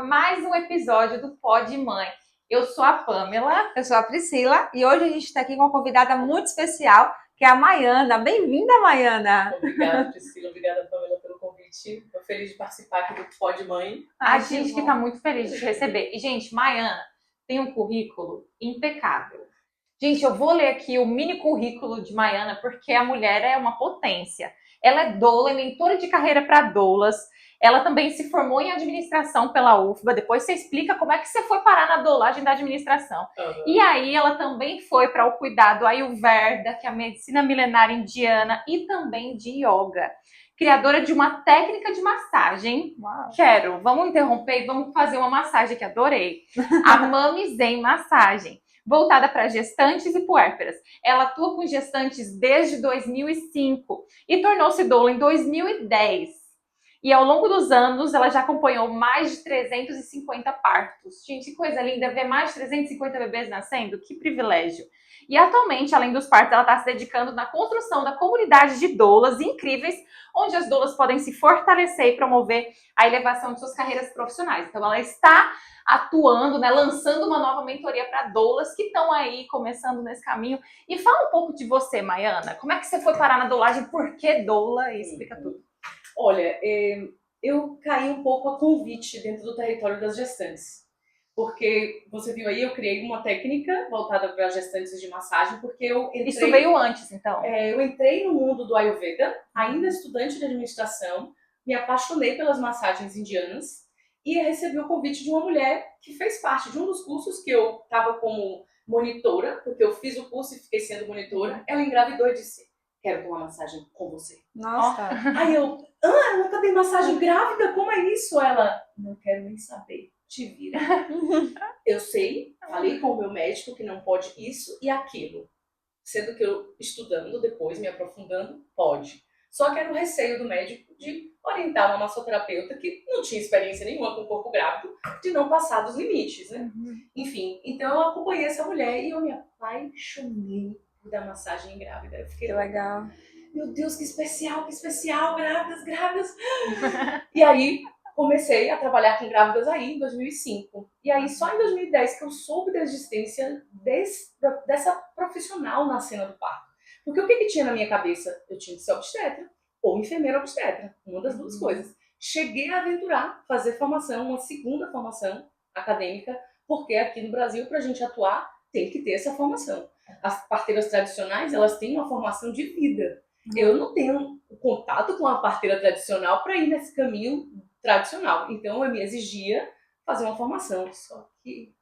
mais um episódio do Pod Mãe. Eu sou a Pamela. Eu sou a Priscila e hoje a gente está aqui com uma convidada muito especial, que é a Maiana. Bem-vinda, Maiana! Obrigada, Priscila. Obrigada, Pamela, pelo convite. Estou feliz de participar aqui do Pod Mãe. A gente que está muito feliz de te receber. E, gente, Maiana tem um currículo impecável. Gente, eu vou ler aqui o mini currículo de Maiana, porque a mulher é uma potência. Ela é doula, é mentora de carreira para doulas. Ela também se formou em administração pela UFBA. Depois você explica como é que você foi parar na doulagem da administração. E aí ela também foi para o cuidado Ayurveda, que é a medicina milenar indiana, e também de yoga. Criadora de uma técnica de massagem. Uau. Vamos interromper e vamos fazer uma massagem que adorei. A Mami Zen Massagem, voltada para gestantes e puérperas. Ela atua com gestantes desde 2005 e tornou-se doula em 2010. E ao longo dos anos, ela já acompanhou mais de 350 partos. Gente, que coisa linda, ver mais de 350 bebês nascendo, que privilégio. E atualmente, além dos partos, ela está se dedicando na construção da comunidade de doulas incríveis, onde as doulas podem se fortalecer e promover a elevação de suas carreiras profissionais. Então, ela está atuando, né, lançando uma nova mentoria para doulas que estão aí começando nesse caminho. E fala um pouco de você, Maiana. Como é que você foi parar na doulagem? Por que doula? E explica tudo. Olha, eu caí um pouco a convite dentro do território das gestantes. Porque, você viu aí, eu criei uma técnica voltada para gestantes de massagem, porque eu entrei... Isso veio antes, então? Eu entrei no mundo do Ayurveda, ainda estudante de administração, me apaixonei pelas massagens indianas e recebi o convite de uma mulher que fez parte de um dos cursos que eu estava como monitora, porque eu fiz o curso e fiquei sendo monitora. Ela engravidou e disse: quero ter uma massagem com você. Nossa! Aí eu nunca dei massagem grávida, como é isso? Ela: não quero nem saber, te vira. Eu sei, falei com o meu médico que não pode isso e aquilo. Sendo que eu, estudando depois, me aprofundando, pode. Só que era o receio do médico de orientar uma massoterapeuta que não tinha experiência nenhuma com o corpo grávido, de não passar dos limites, né? Enfim, então eu acompanhei essa mulher e eu me apaixonei por dar massagem grávida. Eu fiquei Que legal! Meu Deus, que especial, grávidas. E aí, comecei a trabalhar com grávidas aí em 2005. E aí, só em 2010 que eu soube da existência dessa profissional na cena do parto. Porque o que tinha na minha cabeça? Eu tinha que ser obstetra ou enfermeira obstetra, uma das duas coisas. Cheguei a aventurar, fazer formação, uma segunda formação acadêmica, porque aqui no Brasil, para a gente atuar, tem que ter essa formação. As parteiras tradicionais, elas têm uma formação de vida. Eu não tenho contato com a parteira tradicional para ir nesse caminho tradicional. Então, eu me exigia fazer uma formação. Só que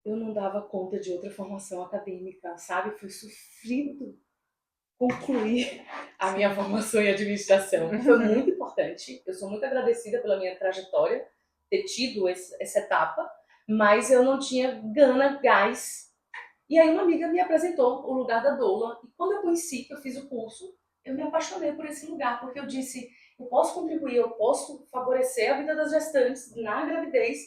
eu não dava conta de outra formação acadêmica, sabe? Foi sofrido concluir a minha formação em administração. Foi muito importante. Eu sou muito agradecida pela minha trajetória, ter tido essa etapa, mas eu não tinha gana, gás. E aí uma amiga me apresentou o lugar da doula. E quando eu conheci, que eu fiz o curso, eu me apaixonei por esse lugar, porque eu disse: eu posso contribuir, eu posso favorecer a vida das gestantes na gravidez,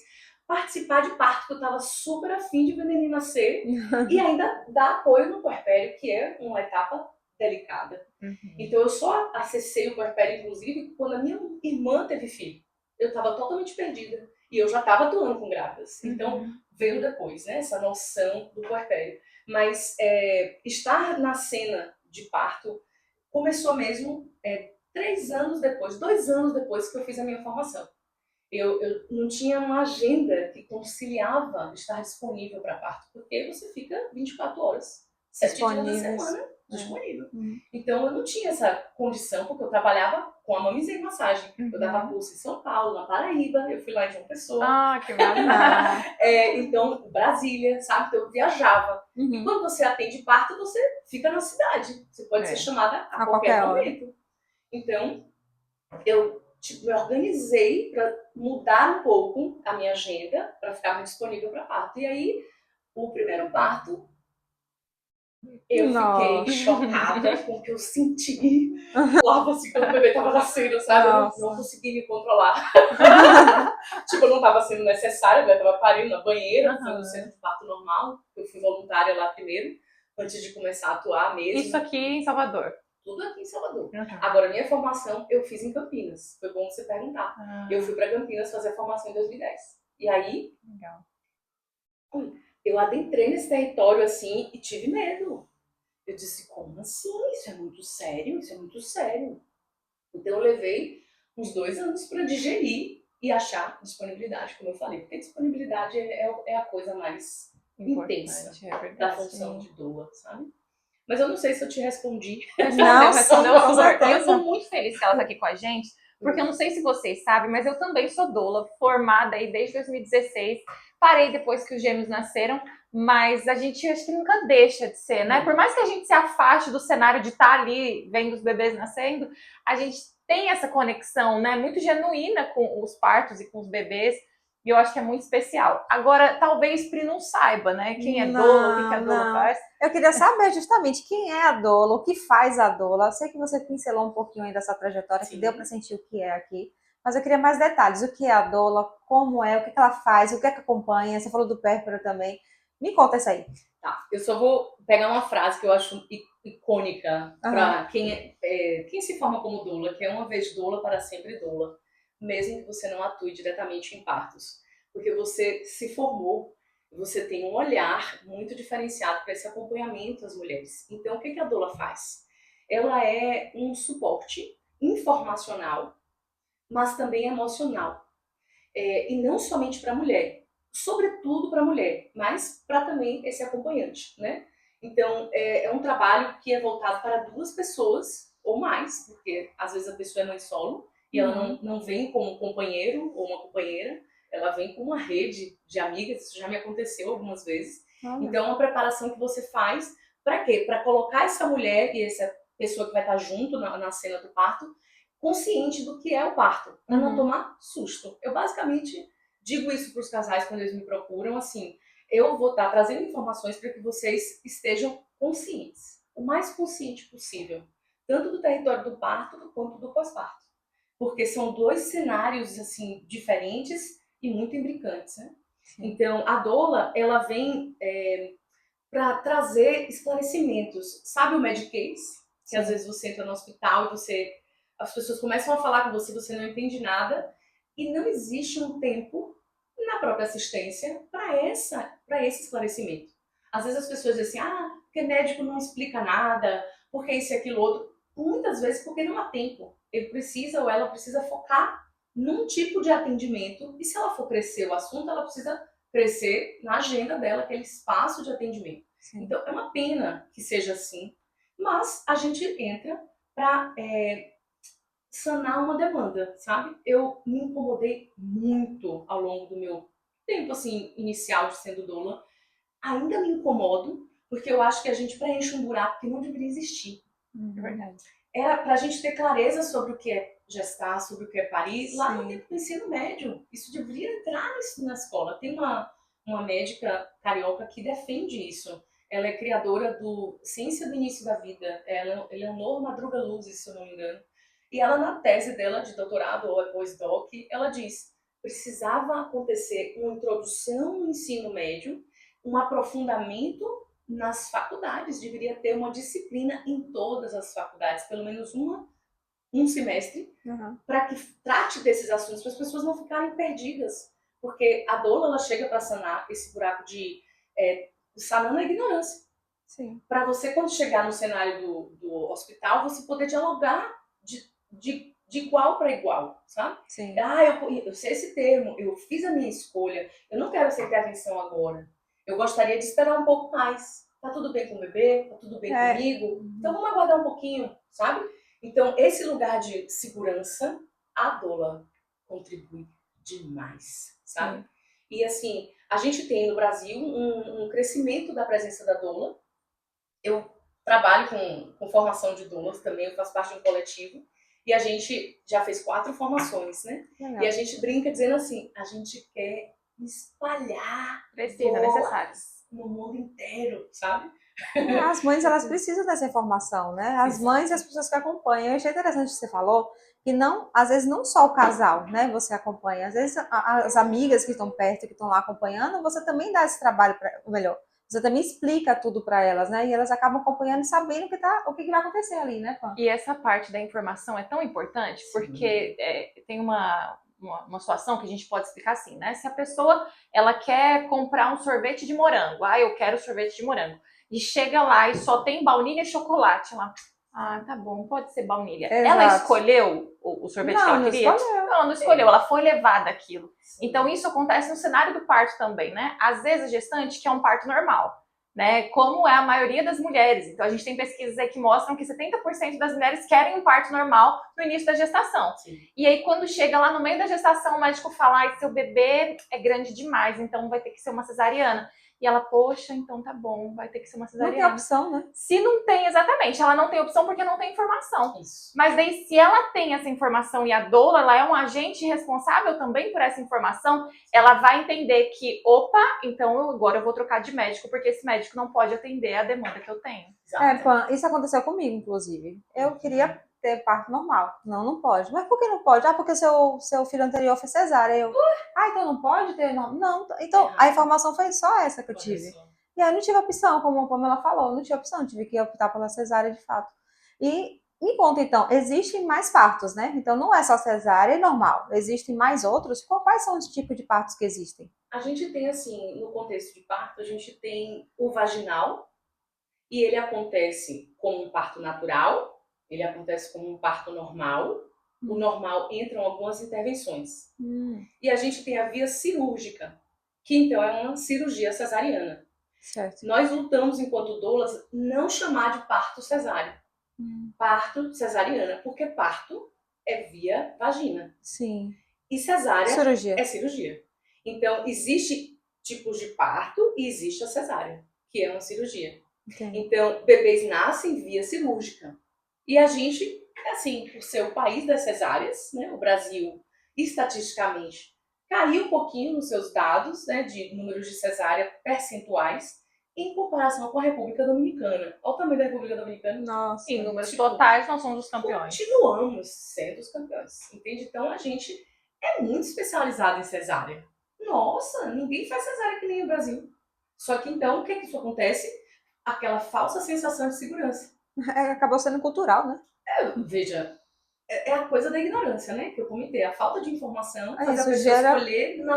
participar de parto, que eu estava super afim de ver neném nascer, e ainda dar apoio no puerpério, que é uma etapa delicada. Então eu só acessei o puerpério, inclusive, quando a minha irmã teve filho. Eu estava totalmente perdida. E eu já estava atuando com grávidas. Então, veio depois, né, essa noção do puerpério. Mas estar na cena de parto começou mesmo 2 anos depois que eu fiz a minha formação. Eu não tinha uma agenda que conciliava estar disponível para parto, porque você fica 24 horas, 7 dias da semana disponível. Então eu não tinha essa condição, porque eu trabalhava com a Mami Zen Massagem. Eu dava curso em São Paulo, na Paraíba, eu fui lá em João Pessoa. Ah, que maravilha! Então, Brasília, sabe? Então eu viajava. E quando você atende parto, você fica na cidade. Você pode ser chamada a qualquer momento. Então, eu me organizei para mudar um pouco a minha agenda, para ficar mais disponível para parto. E aí, o primeiro parto, eu fiquei chocada com o que eu senti. Logo assim, quando o bebê tava nascendo, sabe? Eu não consegui me controlar. Tipo, eu não tava sendo necessária, eu tava parindo na banheira, foi no centro de parto normal. Eu fui voluntária lá primeiro, antes de começar a atuar mesmo. Isso aqui em Salvador? tudo aqui em Salvador. Uhum. Agora, minha formação eu fiz em Campinas. Foi bom você perguntar. Ah, Eu fui para Campinas fazer a formação em 2010. E aí, legal. eu adentrei nesse território assim e tive medo. Eu disse, como assim? Isso é muito sério? Isso é muito sério. Então eu levei uns 2 anos para digerir e achar disponibilidade, como eu falei. Porque disponibilidade é a coisa mais intensa Importante, é verdade. da função de doula, sabe? Mas eu não sei se eu te respondi. Não, Respondeu com super. E eu certeza. tô muito feliz que ela tá aqui com a gente, porque eu não sei se vocês sabem, mas eu também sou doula, formada aí desde 2016. Parei depois que os gêmeos nasceram, mas a gente acho que nunca deixa de ser, né? Por mais que a gente se afaste do cenário de estar ali vendo os bebês nascendo, a gente tem essa conexão, né? Muito genuína com os partos e com os bebês. E eu acho que é muito especial. Agora, talvez Pri não saiba, né? Quem é doula, o que a doula Não. faz. Eu queria saber justamente quem é a doula, o que faz a doula. Eu sei que você pincelou um pouquinho aí dessa trajetória, que Sim. deu para sentir o que é aqui, mas eu queria mais detalhes. O que é a doula, como é, o que ela faz, o que é que acompanha. Você falou do pérpura também. Me conta isso aí. Tá, eu só vou pegar uma frase que eu acho icônica para quem se forma como doula, que é uma vez doula, para sempre doula, mesmo que você não atue diretamente em partos. Porque você se formou, você tem um olhar muito diferenciado para esse acompanhamento às mulheres. Então, o que a doula faz? Ela é um suporte informacional, mas também emocional. E não somente para a mulher, sobretudo para a mulher, mas para também esse acompanhante, né? Então, é um trabalho que é voltado para 2 pessoas ou mais, porque às vezes a pessoa é mãe solo e ela não vem com um companheiro ou uma companheira, ela vem com uma rede de amigas, isso já me aconteceu algumas vezes. Então, é uma preparação que você faz para quê? Para colocar essa mulher e essa pessoa que vai estar junto na cena do parto consciente do que é o parto, para não tomar susto. Eu basicamente digo isso para os casais quando eles me procuram, assim, eu vou estar trazendo informações para que vocês estejam conscientes, o mais consciente possível, tanto do território do parto quanto do pós-parto, porque são 2 cenários assim diferentes e muito imbricantes, né? Então, a doula, ela vem para trazer esclarecimentos. Sabe o Medicase? Que às vezes você entra no hospital e as pessoas começam a falar com você, você não entende nada, e não existe um tempo na própria assistência para esse esclarecimento. Às vezes as pessoas dizem assim, porque médico não explica nada, porque isso e aquilo outro. Muitas vezes porque não há tempo. Ele precisa ou ela precisa focar num tipo de atendimento, e se ela for crescer o assunto, ela precisa crescer na agenda dela, aquele espaço de atendimento. Sim. Então, é uma pena que seja assim, mas a gente entra para sanar uma demanda, sabe? Eu me incomodei muito ao longo do meu tempo, assim, inicial de sendo doula. Ainda me incomodo, porque eu acho que a gente preenche um buraco que não deveria existir. É verdade. Era pra gente ter clareza sobre o que é gestar, sobre o que é parir, lá no tempo do ensino médio. Isso deveria entrar na escola. Tem uma médica carioca que defende isso. Ela é criadora do Ciência do Início da Vida. Ela é Eleonor Madruga Luzes, se eu não me engano. E ela, na tese dela de doutorado, ou pós-doc, ela diz: precisava acontecer uma introdução no ensino médio, um aprofundamento nas faculdades, deveria ter uma disciplina em todas as faculdades, pelo menos um semestre, para que trate desses assuntos, para as pessoas não ficarem perdidas. Porque a doula, ela chega para sanar esse buraco de sanando a ignorância. Para você, quando chegar no cenário do hospital, você poder dialogar de igual para igual, sabe? Sim. Eu sei esse termo, eu fiz a minha escolha, eu não quero ser intervenção agora. Eu gostaria de esperar um pouco mais. Tá tudo bem com o bebê? Tá tudo bem comigo? Então vamos aguardar um pouquinho, sabe? Então, esse lugar de segurança, a doula contribui demais, sabe? Sim. E assim, a gente tem no Brasil um crescimento da presença da doula. Eu trabalho com formação de doulas também, eu faço parte de um coletivo. E a gente já fez 4 formações, né? Legal. E a gente brinca dizendo assim, a gente quer espalhar doulas no mundo inteiro, sabe? As mães, elas precisam dessa informação, né? As mães e as pessoas que acompanham. Eu achei interessante o que você falou, que não, às vezes não só o casal, né, você acompanha. Às vezes as amigas que estão perto, que estão lá acompanhando, você também dá esse trabalho, ou melhor, os Você também explica tudo para elas, né? E elas acabam acompanhando e sabendo o que vai acontecer ali, né, Pan? E essa parte da informação é tão importante, porque tem uma situação que a gente pode explicar assim, né? Se a pessoa ela quer comprar um sorvete de morango, eu quero sorvete de morango, e chega lá e só tem baunilha e chocolate lá. Tá bom, pode ser baunilha. Exato. Ela escolheu o sorvete que ela queria? Não escolheu. Não, ela não escolheu, ela foi levada aquilo. Então isso acontece no cenário do parto também, né? Às vezes a gestante quer um parto normal, né? Como é a maioria das mulheres. Então a gente tem pesquisas aí que mostram que 70% das mulheres querem um parto normal no início da gestação. Sim. E aí quando chega lá no meio da gestação, o médico fala, seu bebê é grande demais, então vai ter que ser uma cesariana. E ela, poxa, então tá bom, vai ter que ser uma cesariana. Não tem opção, né? Se não tem, exatamente, ela não tem opção porque não tem informação. Isso. Mas daí, se ela tem essa informação e a doula, ela é um agente responsável também por essa informação, ela vai entender que, então agora eu vou trocar de médico, porque esse médico não pode atender a demanda que eu tenho. Pan, isso aconteceu comigo, inclusive. Eu queria ter parto normal. Não pode. Mas por que não pode? Porque seu filho anterior foi cesárea. Então não pode ter normal? Não. Então, a informação foi só essa que eu tive. E aí não tive opção, como a Pamela falou, não tinha opção, tive que optar pela cesárea de fato. E me conta então, existem mais partos, né? Então não é só cesárea, é normal. Existem mais outros? Quais são os tipos de partos que existem? A gente tem assim, no contexto de parto, a gente tem o vaginal, e ele acontece como um parto natural, ele acontece como um parto normal. O normal entram algumas intervenções. E a gente tem a via cirúrgica, que então é uma cirurgia cesariana. Certo. Nós lutamos, enquanto doulas, não chamar de parto cesáreo. Parto cesariana, porque parto é via vagina. Sim. E cesárea Cirurgia. é cirurgia. Então, existe tipos de parto e existe a cesárea, que é uma cirurgia. Entendi. Então, bebês nascem via cirúrgica. E a gente, assim, por ser o país das cesáreas, né, o Brasil, estatisticamente, caiu um pouquinho nos seus dados, né, de números de cesárea percentuais, em comparação com a República Dominicana. Olha o tamanho da República Dominicana. Nossa. Em números totais, nós somos os campeões. Continuamos sendo os campeões, entende? Então, a gente é muito especializado em cesárea. Nossa, ninguém faz cesárea que nem o Brasil. Só que, então, o que isso acontece? Aquela falsa sensação de segurança. Acabou sendo cultural, né? Veja, é a coisa da ignorância, né? Que eu comentei. A falta de informação faz a Isso pessoa gera... escolher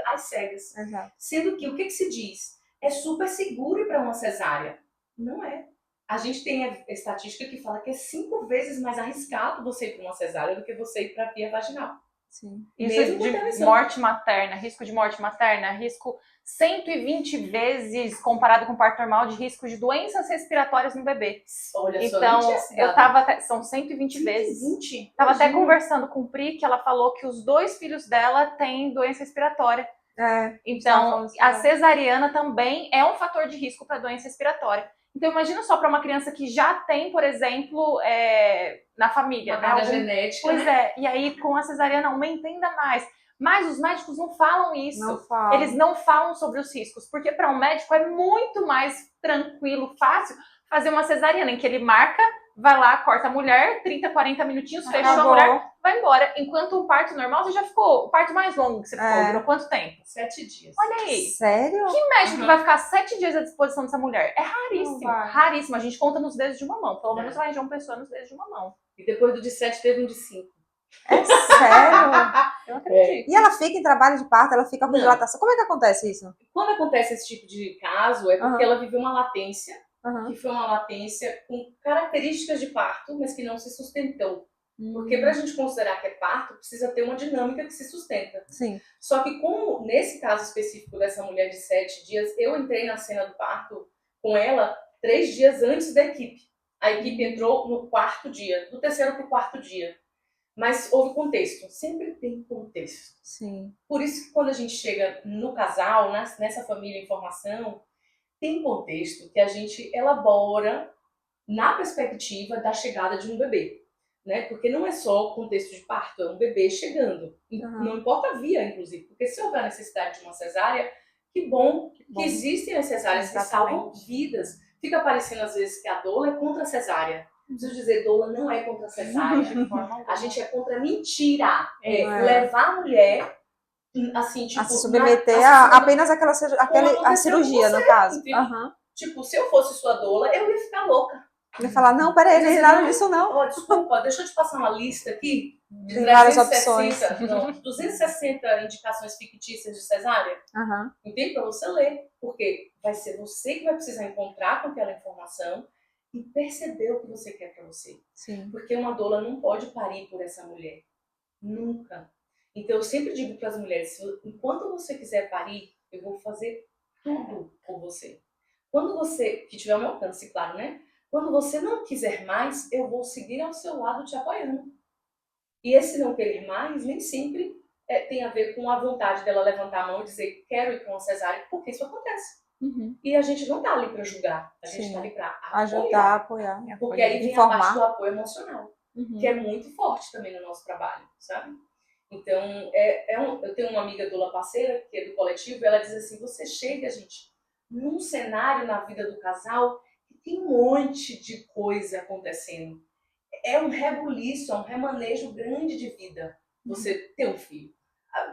às cegas. Exato. Sendo que, o que se diz? É super seguro ir para uma cesárea. Não é. A gente tem a estatística que fala que é 5 vezes mais arriscado você ir para uma cesárea do que você ir para a via vaginal. Sim. Isso de morte materna, risco de morte materna, risco 120 vezes comparado com o parto normal de risco de doenças respiratórias no bebê. Olha só, então, são 120 vezes. 120? Tava até conversando com o Pri, que ela falou que os 2 filhos dela têm doença respiratória. Então, a cesariana também é um fator de risco para doença respiratória. Então, imagina só para uma criança que já tem, por exemplo, na família, uma carga genética. Pois é, e aí com a cesariana aumenta ainda mais. Mas os médicos não falam isso. Não falam. Eles não falam sobre os riscos, porque para um médico é muito mais tranquilo, fácil fazer uma cesariana, em que ele marca, vai lá, corta a mulher, 30, 40 minutinhos, fechou a mulher, vai embora. Enquanto um parto normal, você já ficou, o parto mais longo que você ficou, durou quanto tempo? 7 dias. Olha aí. Sério? Que médico vai ficar 7 dias à disposição dessa mulher? É raríssimo, raríssimo. A gente conta nos dedos de uma mão, pelo menos lá em João Pessoa, nos dedos de uma mão. E depois do de 7 teve um de 5. É sério? Eu acredito. E ela fica em trabalho de parto, ela fica com dilatação. Como é que acontece isso? Quando acontece esse tipo de caso, é porque ela viveu uma latência, que foi uma latência com características de parto, mas que não se sustentou. Porque para a gente considerar que é parto, precisa ter uma dinâmica que se sustenta. Sim. Só que como nesse caso específico dessa mulher de 7 dias, eu entrei na cena do parto com ela 3 dias antes da equipe. A equipe entrou no 4º dia, do 3º para o 4º dia. Mas houve contexto, sempre tem contexto. Sim. Por isso que quando a gente chega no casal, nessa família em formação, tem contexto que a gente elabora na perspectiva da chegada de um bebê. Né? Porque não é só o contexto de parto, é um bebê chegando. Não importa a via, inclusive. Porque se houver necessidade de uma cesárea, que bom que existem as cesáreas que salvam vidas. Fica parecendo às vezes que a doula é contra a cesárea. Preciso dizer, doula não é contra a cesárea. A gente é contra a mentira. Levar a mulher assim, A tipo, se submeter apenas a cirurgia, no caso. entendeu? Tipo, se eu fosse sua doula, eu ia ficar louca. Ele fala, não, peraí, não é nada disso não. Ó, desculpa, deixa eu te passar uma lista aqui. De Tem várias opções. 260 indicações fictícias de cesárea. Uhum. Entende? Para você ler. Porque vai ser você que vai precisar encontrar com aquela informação e perceber o que você quer para você. Sim. Porque uma doula não pode parir por essa mulher. Nunca. Então eu sempre digo para as mulheres, enquanto você quiser parir, eu vou fazer tudo por você. Quando você, que tiver o meu alcance, claro, né? Quando você não quiser mais, eu vou seguir ao seu lado te apoiando. E esse não querer mais, nem sempre tem a ver com a vontade dela levantar a mão e dizer quero ir para uma cesárea, porque isso acontece. Uhum. E a gente não está ali para julgar, a gente está ali para ajudar, apoiar. Porque aí vem informar. a parte do apoio emocional, que é muito forte também no nosso trabalho, sabe? Então, eu tenho uma amiga doula parceira, que é do coletivo, e ela diz assim, você chega, gente, num cenário na vida do casal que tem um monte de coisa acontecendo. É um rebuliço, é um remanejo grande de vida você ter um filho.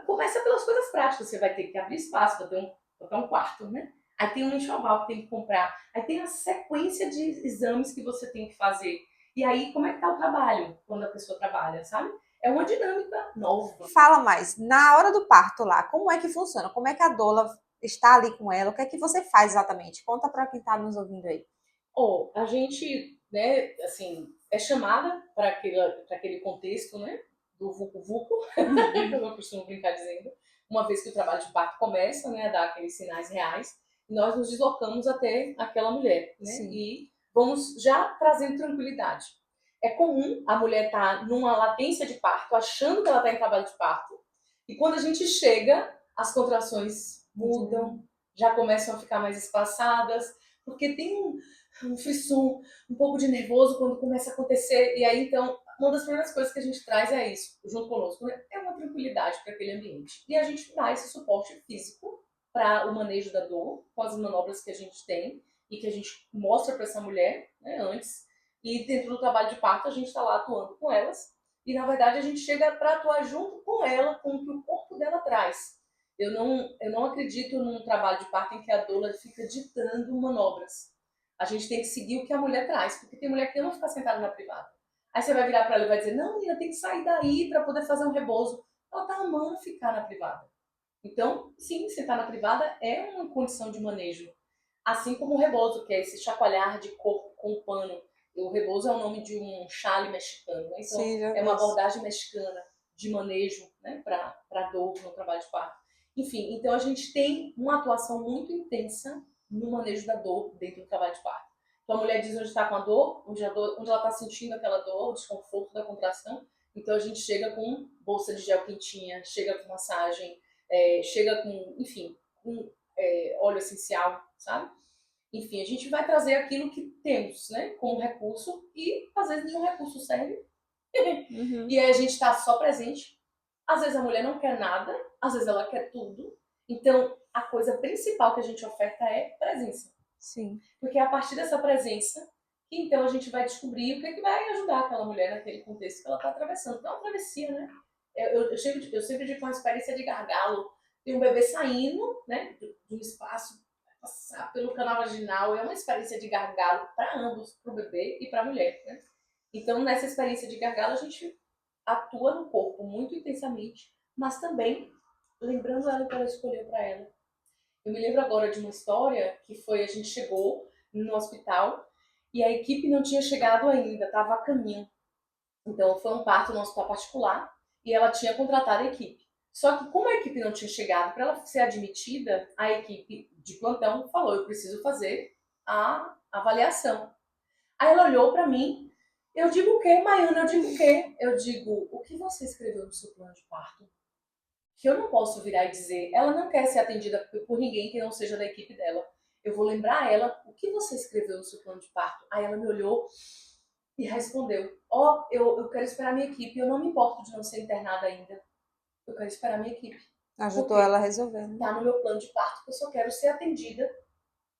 Começa pelas coisas práticas, você vai ter que abrir espaço para ter um quarto, né? Aí tem um enxoval que tem que comprar, aí tem a sequência de exames que você tem que fazer. E aí, como é que tá o trabalho quando a pessoa trabalha, sabe? É uma dinâmica nova. Fala mais, na hora do parto lá, como é que funciona? Como é que a doula está ali com ela? O que é que você faz exatamente? Conta para quem está nos ouvindo aí. A gente, né, assim, é chamada para aquele contexto, né, do vucu-vucu, como eu costumo brincar dizendo, uma vez que o trabalho de parto começa, né, a dar aqueles sinais reais, nós nos deslocamos até aquela mulher, né, Sim. e vamos já trazendo tranquilidade. É comum a mulher estar numa latência de parto, achando que ela está em trabalho de parto, e quando a gente chega, as contrações mudam, já começam a ficar mais espaçadas, porque tem um frisson, um pouco de nervoso quando começa a acontecer. E aí, então, uma das primeiras coisas que a gente traz é isso, junto conosco, né? É uma tranquilidade para aquele ambiente. E a gente dá esse suporte físico para o manejo da dor, com as manobras que a gente tem e que a gente mostra para essa mulher, né, antes. E dentro do trabalho de parto, a gente está lá atuando com elas. E, na verdade, a gente chega para atuar junto com ela, com o que o corpo dela traz. Eu não acredito num trabalho de parto em que a doula fica ditando manobras. A gente tem que seguir o que a mulher traz, porque tem mulher que ama ficar sentada na privada. Aí você vai virar para ela e vai dizer, não, menina, tem que sair daí para poder fazer um rebozo. Ela tá amando ficar na privada. Então, sim, sentar na privada é uma condição de manejo. Assim como o rebozo, que é esse chacoalhar de corpo com o pano. O rebozo é o nome de um chale mexicano, né? Então, Sim, é uma abordagem mexicana de manejo, né, para dor no trabalho de parto. Enfim, então a gente tem uma atuação muito intensa no manejo da dor dentro do trabalho de parto. Então a mulher diz onde está com a dor, onde ela está sentindo aquela dor, o desconforto da contração. Então a gente chega com bolsa de gel quentinha, chega com massagem, chega com, enfim, com óleo essencial, sabe? Enfim, a gente vai trazer aquilo que temos, né, como recurso e às vezes nenhum recurso serve. E aí a gente está só presente. Às vezes a mulher não quer nada, às vezes ela quer tudo. Então, a coisa principal que a gente oferta é presença. Sim. Porque é a partir dessa presença que então a gente vai descobrir o que, é que vai ajudar aquela mulher naquele contexto que ela está atravessando. Então é uma travessia, né? Eu sempre digo uma experiência de gargalo. Tem um bebê saindo, né, de um espaço, passar pelo canal vaginal. É uma experiência de gargalo para ambos, para o bebê e para a mulher, né? Então, nessa experiência de gargalo, a gente atua no corpo muito intensamente, mas também lembrando ela o que ela escolheu para ela. Eu me lembro agora de uma história que foi, a gente chegou no hospital e a equipe não tinha chegado ainda, estava a caminho. Então foi um parto no hospital particular e ela tinha contratado a equipe. Só que como a equipe não tinha chegado, para ela ser admitida, a equipe de plantão falou, eu preciso fazer a avaliação. Aí ela olhou para mim, eu digo o quê, Maiana? Eu digo o quê? Eu digo, o que você escreveu no seu plano de parto? Que eu não posso virar e dizer, ela não quer ser atendida por ninguém que não seja da equipe dela. Eu vou lembrar a ela o que você escreveu no seu plano de parto. Aí ela me olhou e respondeu, eu quero esperar minha equipe, eu não me importo de não ser internada ainda. Eu quero esperar minha equipe. Ajudou ela a resolver, né? Tá no meu plano de parto que eu só quero ser atendida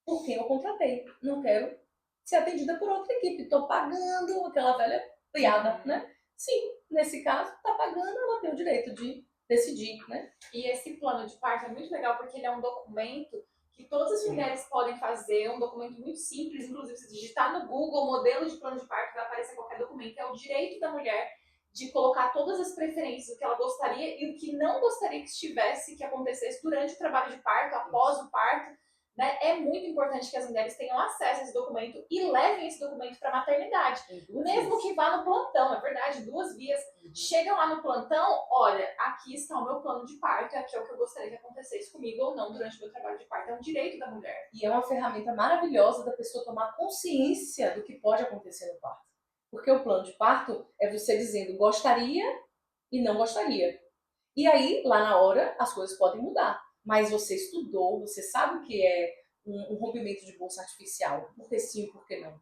por quem eu contratei. Não quero ser atendida por outra equipe. Tô pagando aquela velha piada, né? Sim, nesse caso, tá pagando, ela tem o direito de decidir, né? E esse plano de parto é muito legal porque ele é um documento que todas as mulheres podem fazer, um documento muito simples, inclusive se digitar no Google modelo de plano de parto, vai aparecer qualquer documento, é o direito da mulher de colocar todas as preferências, o que ela gostaria e o que não gostaria que estivesse, que acontecesse durante o trabalho de parto, após o parto, né? É muito importante que as mulheres tenham acesso a esse documento e levem esse documento para a maternidade. Mesmo que vá no plantão, é verdade, 2 vias. Chegam lá no plantão, olha, aqui está o meu plano de parto, aqui é o que eu gostaria que acontecesse comigo ou não durante o meu trabalho de parto. É um direito da mulher. E é uma ferramenta maravilhosa da pessoa tomar consciência do que pode acontecer no parto. Porque o plano de parto é você dizendo gostaria e não gostaria. E aí, lá na hora, as coisas podem mudar. Mas você estudou, você sabe o que é um rompimento de bolsa artificial. Por que sim, por que não?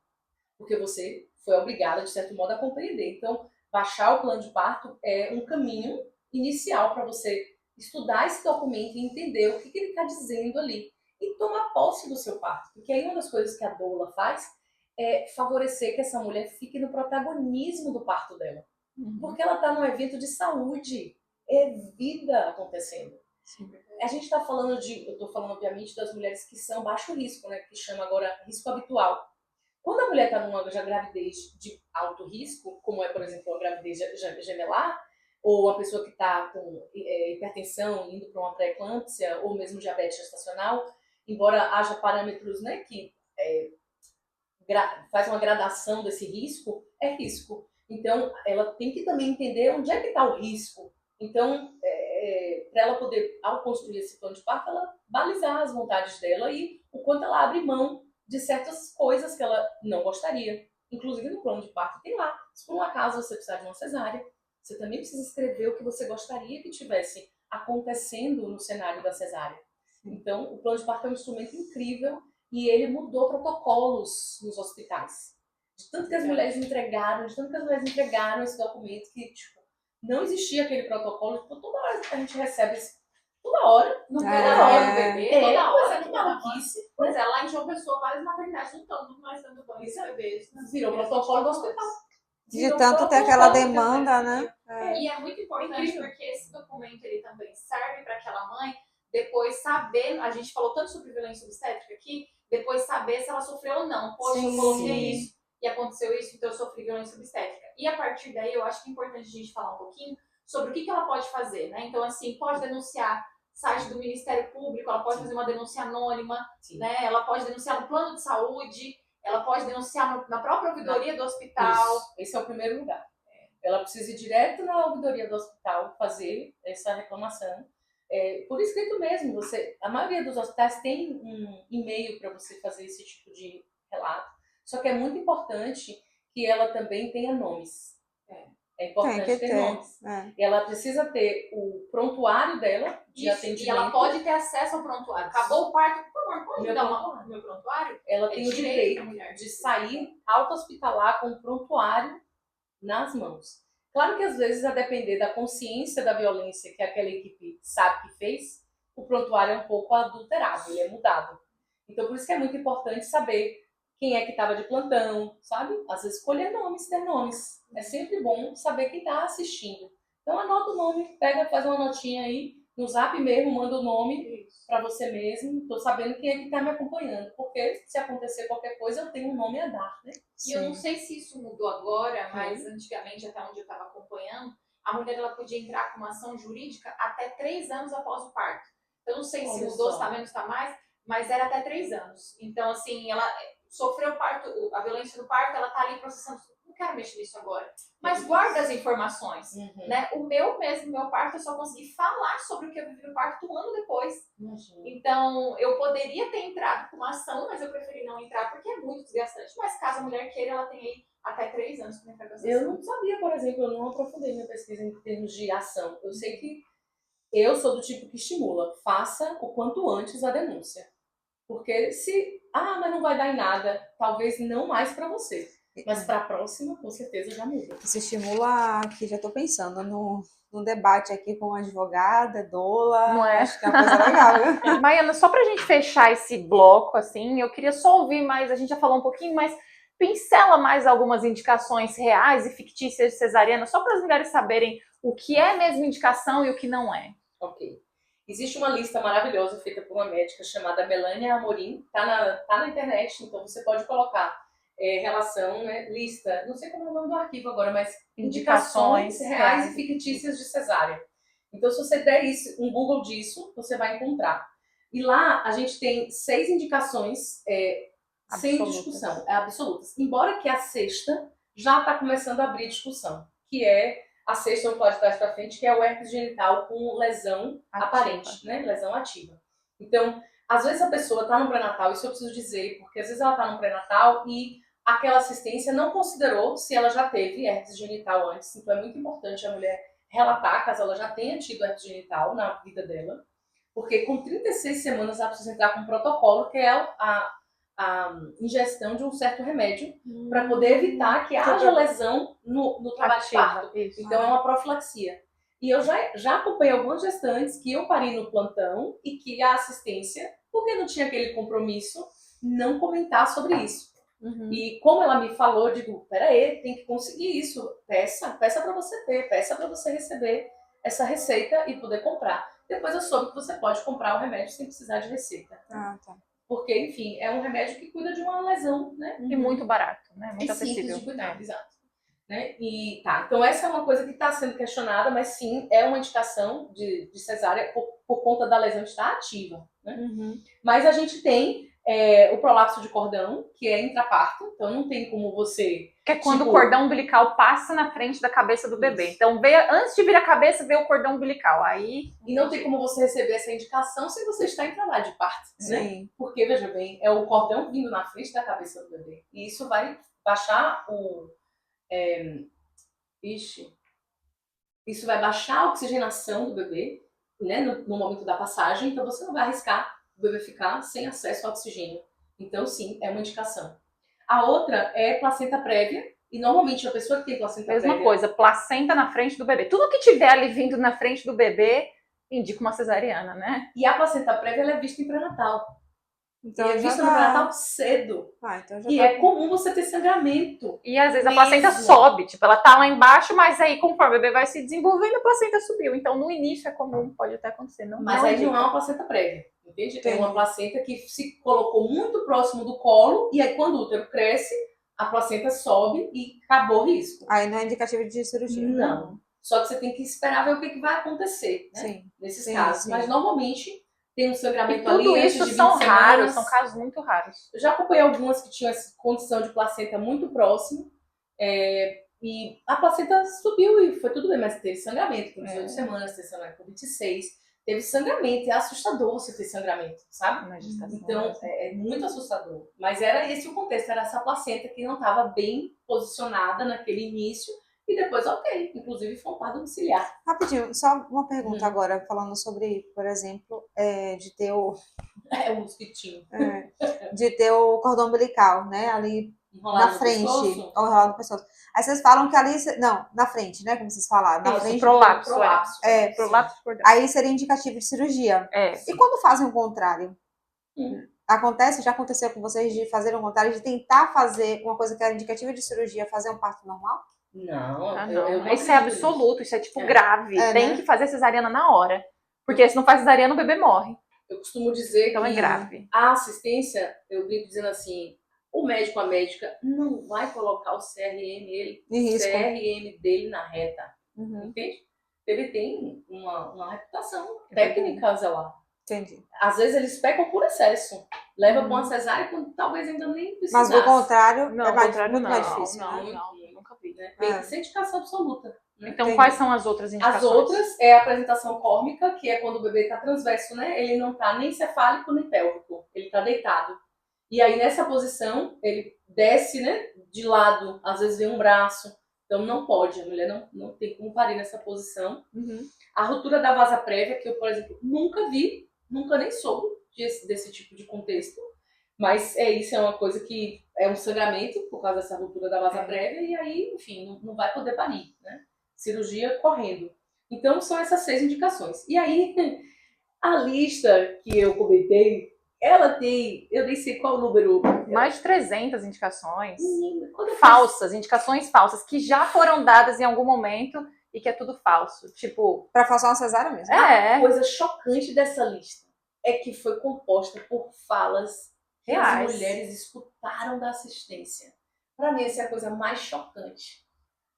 Porque você foi obrigada, de certo modo, a compreender. Então, baixar o plano de parto é um caminho inicial para você estudar esse documento e entender o que ele está dizendo ali. E tomar posse do seu parto. Porque aí uma das coisas que a doula faz é favorecer que essa mulher fique no protagonismo do parto dela. Porque ela está num evento de saúde. É vida acontecendo. Sim. A gente está falando eu estou falando, obviamente, das mulheres que são baixo risco, né? Que chama agora risco habitual. Quando a mulher está numa gravidez de alto risco, como é, por exemplo, a gravidez gemelar, ou a pessoa que está com hipertensão, indo para uma pré-eclâmpsia, ou mesmo diabetes gestacional, embora haja parâmetros, né, que faz uma gradação desse risco, é risco. Então, ela tem que também entender onde é que está o risco. Então, para ela poder, ao construir esse plano de parto, ela balizar as vontades dela e o quanto ela abre mão de certas coisas que ela não gostaria. Inclusive no plano de parto tem lá, se por um acaso você precisar de uma cesárea, você também precisa escrever o que você gostaria que tivesse acontecendo no cenário da cesárea. Então, o plano de parto é um instrumento incrível e ele mudou protocolos nos hospitais. De tanto que as mulheres entregaram esse documento que, tipo, não existia aquele protocolo, tipo, toda hora que a gente recebe toda hora, no hora do bebê, toda hora, que maluquice. Pois é, lá em João Pessoa, várias maternidades não estão mais dando banho de bebês. Virou protocolo do hospital. De tanto ter aquela demanda, né? E é muito importante porque esse documento ele também serve para aquela mãe depois saber, a gente falou tanto sobre violência obstétrica aqui, depois saber se ela sofreu ou não. Poxa, eu coloquei isso e aconteceu isso, então eu sofri violência obstétrica. E a partir daí, eu acho que é importante a gente falar um pouquinho sobre o que ela pode fazer, né? Então, assim, pode denunciar site do Ministério Público, ela pode fazer uma denúncia anônima, né? Ela pode denunciar no plano de saúde, ela pode denunciar na própria ouvidoria do hospital. Isso. Esse é o primeiro lugar. Ela precisa ir direto na ouvidoria do hospital fazer essa reclamação. Por escrito mesmo, a maioria dos hospitais tem um e-mail para você fazer esse tipo de relato. Só que é muito importante que ela também tenha nomes. É importante ter nomes. Ela precisa ter o prontuário dela de atendimento. E ela pode ter acesso ao prontuário. Acabou o parto, por favor, pode me dar o meu prontuário? Ela tem o direito de sair auto-hospitalar com o prontuário nas mãos. Claro que às vezes, a depender da consciência da violência que aquela equipe sabe que fez, o prontuário é um pouco adulterado, ele é mudado. Então, por isso que é muito importante saber quem é que estava de plantão, sabe? Às vezes escolher nomes, ter nomes. É sempre bom saber quem está assistindo. Então anota o nome, faz uma notinha aí, no Zap mesmo, manda o nome para você mesmo. Estou sabendo quem é que está me acompanhando, porque se acontecer qualquer coisa, eu tenho um nome a dar, né? E eu não sei se isso mudou agora, mas antigamente, até onde eu estava acompanhando, a mulher ela podia entrar com uma ação jurídica até 3 anos após o parto. Eu não sei se mudou, se está menos, se está mais, mas era até 3 anos. Então, assim, ela sofreu parto, a violência do parto, ela tá ali processando, não quero mexer nisso agora, mas guarda as informações, né? O meu parto, eu só consegui falar sobre o que eu vivi no parto um ano depois. Então, eu poderia ter entrado com uma ação, mas eu preferi não entrar porque é muito desgastante. Mas caso a mulher queira, ela tem aí até 3 anos para entrar com essa ação. Eu não sabia, por exemplo, eu não aprofundei minha pesquisa em termos de ação. Eu sei que eu sou do tipo que estimula, faça o quanto antes a denúncia. Porque mas não vai dar em nada, talvez não mais para você. Mas para a próxima, com certeza já muda. Isso estimula aqui, já estou pensando num debate aqui com uma advogada, doula. Não é? Acho que é uma coisa legal, viu? Maiana, só para a gente fechar esse bloco, assim, eu queria só ouvir mais, a gente já falou um pouquinho, mas pincela mais algumas indicações reais e fictícias de cesariana, só para as mulheres saberem o que é mesmo indicação e o que não é. Ok. Existe uma lista maravilhosa feita por uma médica chamada Melania Amorim, tá na internet, então você pode colocar relação, né, lista, não sei como é o nome do arquivo agora, mas indicações reais e fictícias de cesárea. Então, se você der um Google disso, você vai encontrar. E lá a gente tem 6 indicações sem discussão, absolutas. Embora que a sexta já está começando a abrir discussão, que é a sexta, vamos falar de trás para frente, que é o herpes genital com lesão aparente, né? Lesão ativa. Então, às vezes a pessoa está no pré-natal, isso eu preciso dizer, porque às vezes ela está no pré-natal e aquela assistência não considerou se ela já teve herpes genital antes. Então, é muito importante a mulher relatar, caso ela já tenha tido herpes genital na vida dela, porque com 36 semanas ela precisa entrar com um protocolo, que é a ingestão de um certo remédio para poder evitar que haja lesão no trabalho de parto. Isso. Então, é uma profilaxia. E eu já acompanhei algumas gestantes que eu parei no plantão e que a assistência, porque não tinha aquele compromisso, não comentar sobre isso. E como ela me falou, eu digo, peraí, tem que conseguir isso. Peça para você ter, peça para você receber essa receita e poder comprar. Depois eu soube que você pode comprar o remédio sem precisar de receita. Ah, tá. Porque, enfim, é um remédio que cuida de uma lesão, né? E muito barato, né? Muito e simples acessível. de cuidar, exato. Né? E tá, então essa é uma coisa que está sendo questionada, mas sim, é uma indicação de cesárea por conta da lesão estar ativa. Né? Mas a gente tem o prolapso de cordão, que é intraparto, então não tem como você... Que é quando o cordão umbilical passa na frente da cabeça do bebê. Então, antes de vir a cabeça, vê o cordão umbilical. Aí... E não tem como você receber essa indicação se você está em trabalho de parto. Sim. Né? Porque, veja bem, é o cordão vindo na frente da cabeça do bebê. E isso vai baixar isso vai baixar a oxigenação do bebê, né, no momento da passagem, então você não vai arriscar o bebê ficar sem acesso ao oxigênio. Então, sim, é uma indicação. A outra é placenta prévia, e normalmente a pessoa que tem placenta prévia... Mesma coisa, placenta na frente do bebê. Tudo que tiver ali vindo na frente do bebê indica uma cesariana, né? E a placenta prévia ela é vista em pré-natal. Então, e é vista no pré-natal cedo. Então e é comum você ter sangramento. E às vezes a placenta sobe, tipo, ela tá lá embaixo, mas aí conforme o bebê vai se desenvolvendo, a placenta subiu. Então no início é comum, pode até acontecer. Mas aí não é uma placenta prévia, entende? É uma placenta que se colocou muito próximo do colo, e aí quando o útero cresce, a placenta sobe e acabou o risco. Aí não é indicativo de cirurgia. Não. Só que você tem que esperar ver o que vai acontecer, né? Sim. Nesses casos. Sim. Mas normalmente tem um sangramento ali. Tudo isso são raros, são casos muito raros. Eu já acompanhei algumas que tinham essa condição de placenta muito próximo, e a placenta subiu e foi tudo bem, mas teve sangramento com 18 semanas, teve sangramento com 26, teve sangramento, é assustador você ter sangramento, sabe? Então, é muito assustador. Mas era esse o contexto, era essa placenta que não estava bem posicionada naquele início, e depois, ok, inclusive foi um parto domiciliar. Rapidinho, só uma pergunta agora, falando sobre, por exemplo, de ter o... um mosquitinho. De ter o cordão umbilical, né, ali enrolado na frente, ou enrolado no pescoço. Aí vocês falam que ali, não, na frente, né, como vocês falaram, na frente. Prolapso. Prolapso de cordão. Aí seria indicativo de cirurgia. E quando fazem o contrário? Acontece, já aconteceu com vocês de fazer o contrário, de tentar fazer uma coisa que era indicativa de cirurgia, fazer um parto normal? Não, não. Isso é absoluto, isso é tipo grave. Tem que fazer cesariana na hora. Porque se não faz cesariana, o bebê morre. Eu costumo dizer então que é grave. A assistência, eu brinco dizendo assim, o médico, a médica, não vai colocar o CRM dele na reta. Entende? Ele tem uma reputação técnica, sei lá. Entendi. Às vezes eles pecam por excesso. Leva para uma cesárea quando talvez ainda nem precisasse. Mas do contrário, não, é muito mais difícil. Não, nunca vi. Né? Tem que ser indicação absoluta. Né? Então, quais são as outras indicações? As outras é a apresentação córmica, que é quando o bebê está transverso, né? Ele não está nem cefálico nem pélvico. Ele está deitado. E aí, nessa posição, ele desce, né? De lado, às vezes vem um braço. Então, não pode. A mulher não tem como parir nessa posição. A ruptura da vasa prévia, que eu, por exemplo, nunca vi, nunca nem soube desse tipo de contexto. Mas isso é uma coisa que é um sangramento por causa dessa ruptura da vasa prévia. E aí, enfim, não vai poder parir, né? Cirurgia correndo. Então, são essas 6 indicações. E aí, a lista que eu comentei ela tem, eu nem sei qual o número. Mais de 300 indicações. Menina, quando eu Falsas, indicações falsas, que já foram dadas em algum momento e que é tudo falso. Tipo, Pra forçar uma cesárea mesmo. A coisa chocante dessa lista é que foi composta por falas que as Reais. mulheres escutaram da assistência. Pra mim, essa é a coisa mais chocante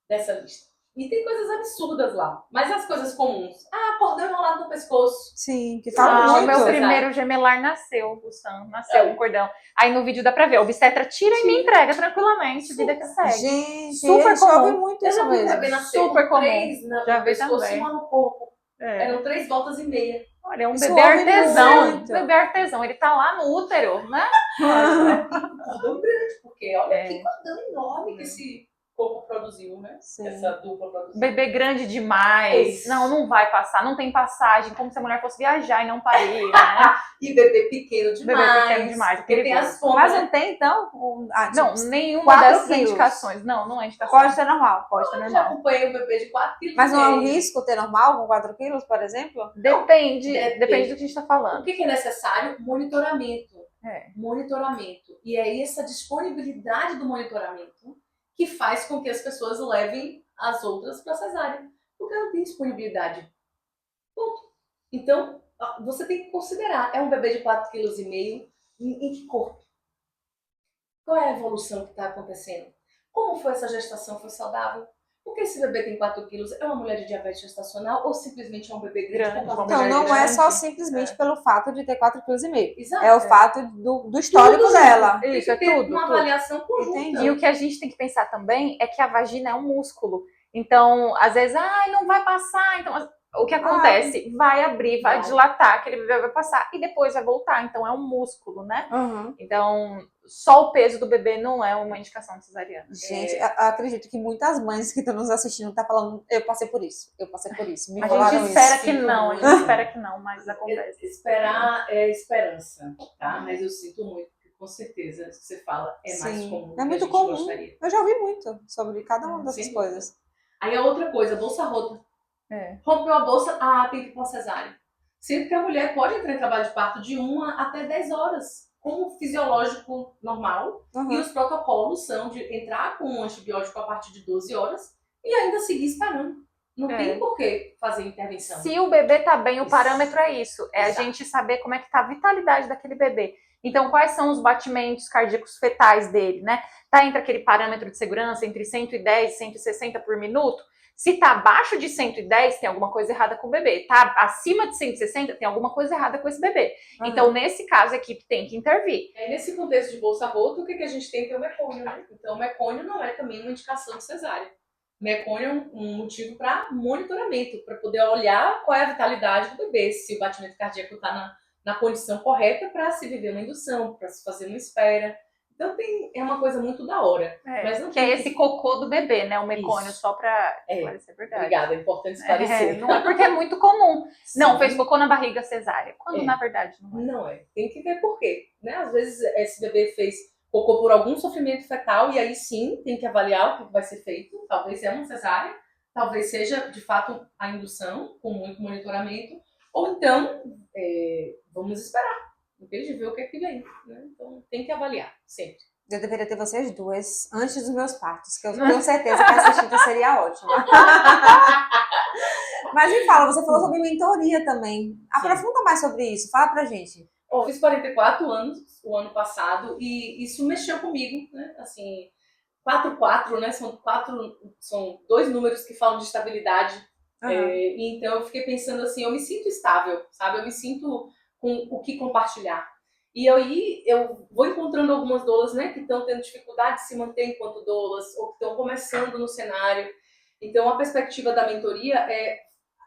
dessa lista. E tem coisas absurdas lá, mas as coisas comuns. Ah, cordão enrolado no pescoço. Sim, que fala o muito. meu Cesárea. primeiro gemelar nasceu, o Sam nasceu com cordão. Aí no vídeo dá pra ver, a obstetra tira e me entrega tranquilamente, vida que segue. Gente, Super a gente ouve comum. muito Eu isso já vi o bebê mesmo. nascer Super com comum. 3 Já no vi pescoço também. e uma no corpo. É. Eram 3 voltas e meia. Olha, é um Isso bebê ouve artesão. muito. Bebê artesão, ele tá lá no útero, né? Cordão grande, porque olha É. que cordão enorme que esse corpo produziu, né? Sim. Essa dupla produziu. Bebê grande demais. Isso. Não vai passar, não tem passagem, como se a mulher fosse viajar e não parir, né? E bebê pequeno demais. Bebê pequeno demais, Porque tem perigoso. as pontas. Mas né? não tem, então? Não, Tipo, nenhuma 4 dessas quilos. indicações. Não é indicação. pode ser normal. Pode ser Eu já normal. acompanhei um bebê de 4 quilos. Mas não é um e meio. risco ter normal com 4 quilos, por exemplo? Depende Depende. do que a gente tá O falando. que é necessário? Monitoramento. É. Monitoramento. E é essa disponibilidade do monitoramento que faz com que as pessoas levem as outras para cesárea. Porque não tem disponibilidade. Ponto. Então, você tem que considerar, é um bebê de 4,5 kg em que corpo? Qual é a evolução que está acontecendo? Como foi essa gestação? Foi saudável? Porque esse bebê tem 4 quilos, é uma mulher de diabetes gestacional ou simplesmente é um bebê grande? Grande, com uma uma Então, mulher não é grande. só simplesmente pelo fato de ter 4,5 kg. Exato. É o fato do histórico Tudo dela. Tem Isso, que é ter tudo, uma tudo. avaliação conjunta. Entendi. E o que a gente tem que pensar também é que a vagina é um músculo. Então, às vezes, não vai passar. Então, o que acontece? Vai abrir, vai Vai. dilatar, aquele bebê vai passar e depois vai voltar. Então, é um músculo, né? Uhum. Então, só o peso do bebê não é uma indicação de cesariana. Gente, acredito que muitas mães que estão nos assistindo estão falando, eu passei por isso, me A falaram gente espera isso. que não, a Sim. gente espera que não, mas acontece. Esperar é esperança, tá? Mas eu sinto muito, porque com certeza isso que você fala é mais Sim, comum do é que a muito gente comum. gostaria. Eu já ouvi muito sobre cada uma dessas Sem coisas. Aí a outra coisa, bolsa rota. É. Rompeu a bolsa, tem que ir pra cesárea. Sendo que a mulher pode entrar em trabalho de parto de 1 até 10 horas, como fisiológico normal. Uhum. E os protocolos são de entrar com um antibiótico a partir de 12 horas e ainda seguir esperando. Não tem por que fazer intervenção. Se o bebê tá bem, o parâmetro é isso. É a Exato. gente saber como é que tá a vitalidade daquele bebê. Então, quais são os batimentos cardíacos fetais dele, né? Tá entre aquele parâmetro de segurança, entre 110 e 160 por minuto? Se tá abaixo de 110, tem alguma coisa errada com o bebê. Tá acima de 160, tem alguma coisa errada com esse bebê. Uhum. Então, nesse caso, a equipe tem que intervir. Aí, nesse contexto de bolsa rota, o que a gente tem? Tem o mecônio, né? Então, o mecônio não é também uma indicação de cesárea. Mecônio é um motivo para monitoramento, para poder olhar qual é a vitalidade do bebê, se o batimento cardíaco está na condição correta para se viver uma indução, para se fazer uma espera. Então é uma coisa muito da hora. Mas não que é esse cocô do bebê, né? O mecônio, Isso. só para parecer verdade. Obrigada, é importante esclarecer. Não é porque é muito comum. Sim. Não, fez cocô na barriga cesárea. Quando na verdade não é. Não é. Tem que ver por quê. Né? Às vezes esse bebê fez cocô por algum sofrimento fetal e aí sim tem que avaliar o que vai ser feito. Talvez seja uma cesárea, talvez seja de fato a indução com muito monitoramento, ou então vamos esperar, em vez de ver o que é que vem. Né? Então tem que avaliar sempre. Eu deveria ter vocês duas antes dos meus partos, que eu tenho certeza que a assistida seria ótima. Mas me fala, você falou sobre mentoria também. Aprofunda mais sobre isso, fala pra gente. Eu fiz 44 anos o ano passado e isso mexeu comigo, né? Assim, 4, né? São 2 números que falam de estabilidade. Uhum. E então eu fiquei pensando assim, eu me sinto estável, sabe? Eu me sinto com o que compartilhar. E aí eu vou encontrando algumas doulas, né, que estão tendo dificuldade de se manter enquanto doulas ou que estão começando no cenário. Então a perspectiva da mentoria é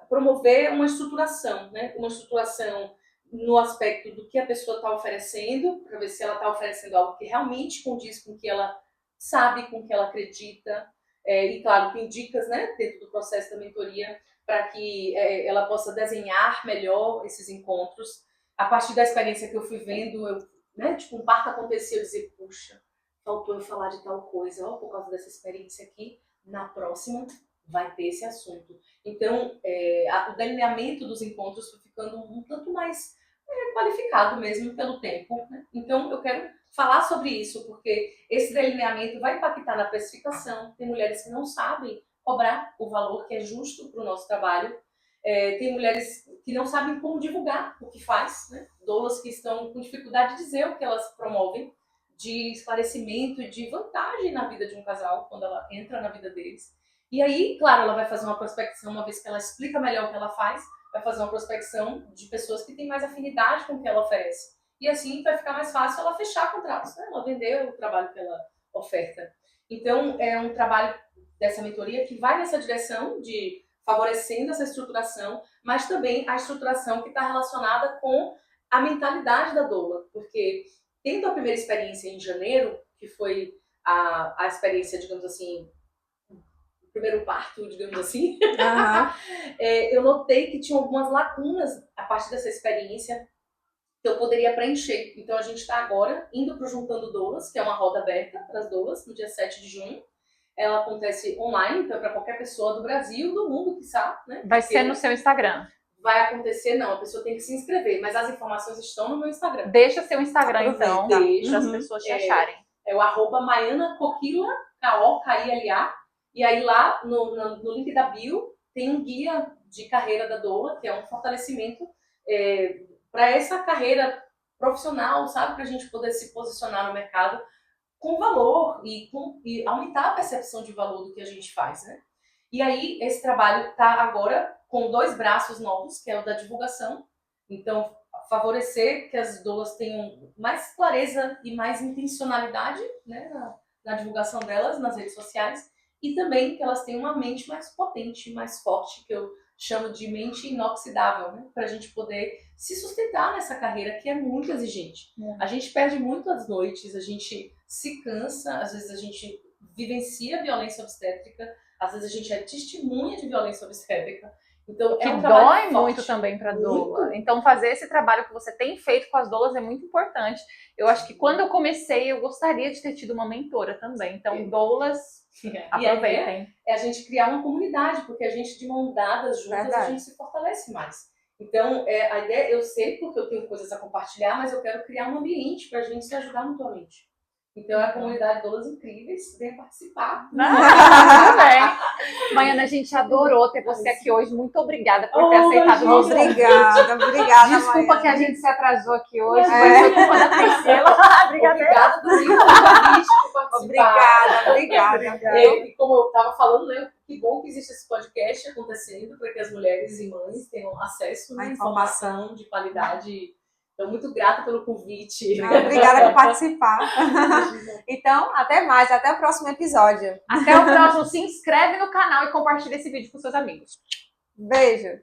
promover uma estruturação, né? Uma estruturação no aspecto do que a pessoa está oferecendo, para ver se ela está oferecendo algo que realmente condiz com o que ela sabe, com o que ela acredita. E claro, tem dicas, né, dentro do processo da mentoria para que ela possa desenhar melhor esses encontros. A partir da experiência que eu fui vendo, um parto acontecia, eu dizia, puxa, faltou eu falar de tal coisa, por causa dessa experiência aqui, na próxima vai ter esse assunto. Então, o delineamento dos encontros foi ficando um tanto mais qualificado mesmo pelo tempo, né? Então, eu quero falar sobre isso, porque esse delineamento vai impactar na precificação. Tem mulheres que não sabem cobrar o valor que é justo para o nosso trabalho. Tem mulheres que não sabem como divulgar o que faz, né? Doulas que estão com dificuldade de dizer o que elas promovem, de esclarecimento e de vantagem na vida de um casal, quando ela entra na vida deles. E aí, claro, ela vai fazer uma prospecção, uma vez que ela explica melhor o que ela faz, vai fazer uma prospecção de pessoas que têm mais afinidade com o que ela oferece. E assim vai ficar mais fácil ela fechar contratos, né? Ela vender o trabalho que ela oferta. Então, é um trabalho dessa mentoria que vai nessa direção de favorecendo essa estruturação, mas também a estruturação que está relacionada com a mentalidade da doula. Porque, tendo a primeira experiência em janeiro, que foi a experiência, digamos assim, o primeiro parto, digamos assim, eu notei que tinha algumas lacunas a partir dessa experiência que eu poderia preencher. Então, a gente está agora indo para o Juntando Doulas, que é uma roda aberta para as doulas, no dia 7 de junho. Ela acontece online, então para qualquer pessoa do Brasil, do mundo, quiçá, né? Vai ser no seu Instagram. Vai acontecer, não, a pessoa tem que se inscrever, mas as informações estão no meu Instagram. Deixa seu Instagram, então, para as Deixa. pessoas te acharem. É o @MaianaCoquila, K-O-K-I-L-A, e aí lá no link da bio tem um guia de carreira da doula, que é um fortalecimento para essa carreira profissional, sabe? Para a gente poder se posicionar no mercado com valor e aumentar a percepção de valor do que a gente faz, né? E aí, esse trabalho está agora com 2 braços novos, que é o da divulgação. Então, favorecer que as doulas tenham mais clareza e mais intencionalidade, né, na divulgação delas nas redes sociais, e também que elas tenham uma mente mais potente, mais forte, que eu chamo de mente inoxidável, né, para a gente poder se sustentar nessa carreira que é muito exigente. A gente perde muito as noites, a gente se cansa, às vezes a gente vivencia violência obstétrica, às vezes a gente é testemunha de violência obstétrica. Então, que é um dói forte. muito também para a doula. Então, fazer esse trabalho que você tem feito com as doulas é muito importante. Eu acho que quando eu comecei, eu gostaria de ter tido uma mentora também. Então, doulas, aproveitem. É a gente criar uma comunidade, porque a gente, de mão dadas, juntas, a gente se fortalece mais. Então, a ideia, eu sei porque eu tenho coisas a compartilhar, mas eu quero criar um ambiente para a gente se ajudar mutuamente. Então, é a comunidade Doulas Incríveis, venha participar. Tudo bem. Maiana, a gente adorou ter você aqui hoje. Muito obrigada por ter aceitado o nosso convite. Obrigada, Desculpa, Maiana. que a gente se atrasou aqui hoje. Foi culpa da Priscila. Obrigada também pelo convite, por participar. Obrigada. E como eu estava falando, né, que bom que existe esse podcast acontecendo para que as mulheres e mães tenham acesso a informação de qualidade. Estou muito grata pelo convite. Obrigada por participar. Então, até mais. Até o próximo episódio. Até o próximo. Se inscreve no canal e compartilha esse vídeo com seus amigos. Beijo.